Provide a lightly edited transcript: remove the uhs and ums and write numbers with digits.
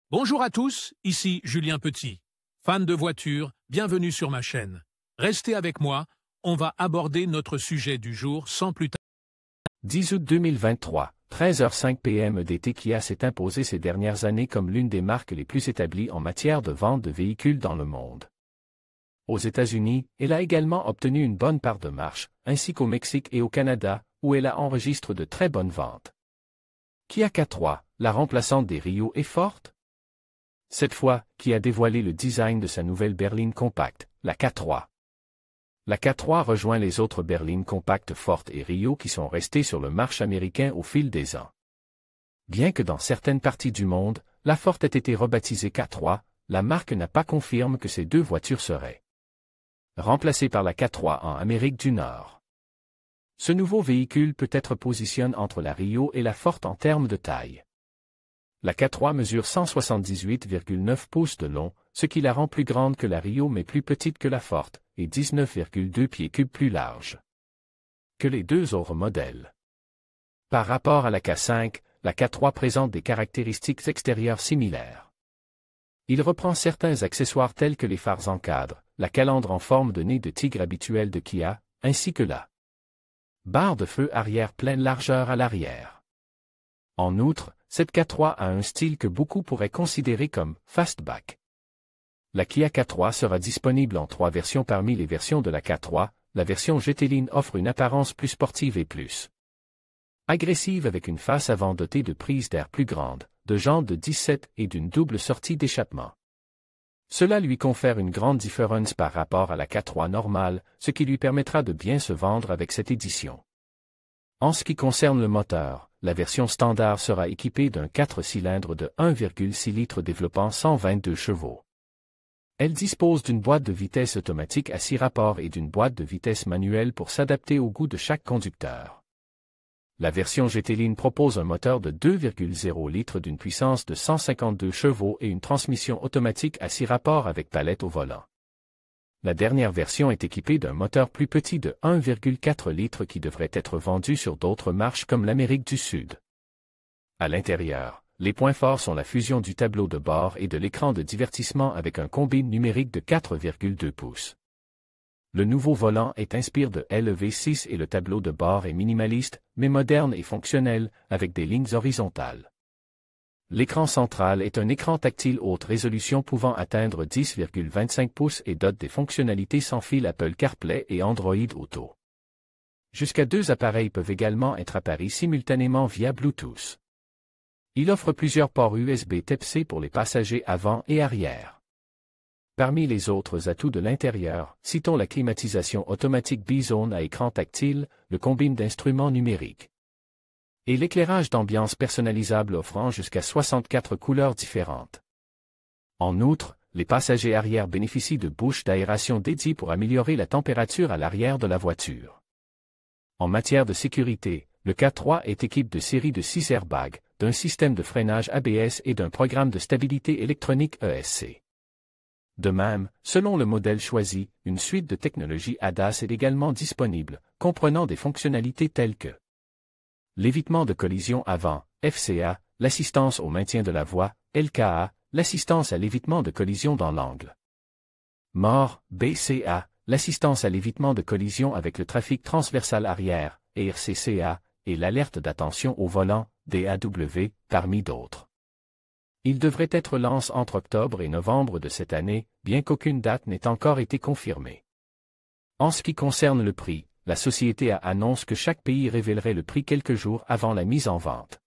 Bonjour à tous, ici Julien Petit. Fan de voitures, bienvenue sur ma chaîne. Restez avec moi, on va aborder notre sujet du jour sans plus tarder. 10 août 2023, 13h05 p.m. Kia s'est imposé ces dernières années comme l'une des marques les plus établies en matière de vente de véhicules dans le monde. Aux États-Unis, elle a également obtenu une bonne part de marche, ainsi qu'au Mexique et au Canada, où elle enregistre de très bonnes ventes. Kia K3, la remplaçante des Rio, est forte? Cette fois, Kia a dévoilé le design de sa nouvelle berline compacte, la K3. La K3 rejoint les autres berlines compactes Forte et Rio qui sont restées sur le marché américain au fil des ans. Bien que dans certaines parties du monde, la Forte ait été rebaptisée K3, la marque n'a pas confirmé que ces deux voitures seraient remplacées par la K3 en Amérique du Nord. Ce nouveau véhicule peut être positionné entre la Rio et la Forte en termes de taille. La K3 mesure 178,9 pouces de long, ce qui la rend plus grande que la Rio mais plus petite que la Forte, et 19,2 pieds cubes plus large que les deux autres modèles. Par rapport à la K5, la K3 présente des caractéristiques extérieures similaires. Il reprend certains accessoires tels que les phares en cadre, la calandre en forme de nez de tigre habituelle de Kia, ainsi que la barre de feu arrière pleine largeur à l'arrière. En outre, cette K3 a un style que beaucoup pourraient considérer comme « fastback ». La Kia K3 sera disponible en 3 versions parmi les versions de la K3, la version GT Line offre une apparence plus sportive et plus agressive avec une face avant dotée de prises d'air plus grandes, de jantes de 17 et d'une double sortie d'échappement. Cela lui confère une grande différence par rapport à la K3 normale, ce qui lui permettra de bien se vendre avec cette édition. En ce qui concerne le moteur, la version standard sera équipée d'un 4 cylindres de 1,6 litres développant 122 chevaux. Elle dispose d'une boîte de vitesse automatique à 6 rapports et d'une boîte de vitesse manuelle pour s'adapter au goût de chaque conducteur. La version GT Line propose un moteur de 2,0 litres d'une puissance de 152 chevaux et une transmission automatique à 6 rapports avec palette au volant. La dernière version est équipée d'un moteur plus petit de 1,4 litres qui devrait être vendu sur d'autres marques comme l'Amérique du Sud. À l'intérieur, les points forts sont la fusion du tableau de bord et de l'écran de divertissement avec un combine numérique de 4,2 pouces. Le nouveau volant est inspiré de LV6 et le tableau de bord est minimaliste, mais moderne et fonctionnel, avec des lignes horizontales. L'écran central est un écran tactile haute résolution pouvant atteindre 10,25 pouces et dote des fonctionnalités sans fil Apple CarPlay et Android Auto. Jusqu'à 2 appareils peuvent également être appareillés simultanément via Bluetooth. Il offre plusieurs ports USB Type-C pour les passagers avant et arrière. Parmi les autres atouts de l'intérieur, citons la climatisation automatique B-Zone à écran tactile, le combine d'instruments numériques et l'éclairage d'ambiance personnalisable offrant jusqu'à 64 couleurs différentes. En outre, les passagers arrière bénéficient de bouches d'aération dédiées pour améliorer la température à l'arrière de la voiture. En matière de sécurité, le K3 est équipé de série de 6 airbags, d'un système de freinage ABS et d'un programme de stabilité électronique ESC. De même, selon le modèle choisi, une suite de technologies ADAS est également disponible, comprenant des fonctionnalités telles que l'évitement de collision avant, FCA, l'assistance au maintien de la voie, LKA, l'assistance à l'évitement de collision dans l'angle mort, BCA, l'assistance à l'évitement de collision avec le trafic transversal arrière, RCCA, et l'alerte d'attention au volant, DAW, parmi d'autres. Il devrait être lancé entre octobre et novembre de cette année, bien qu'aucune date n'ait encore été confirmée. En ce qui concerne le prix, la société annonce que chaque pays révélerait le prix quelques jours avant la mise en vente.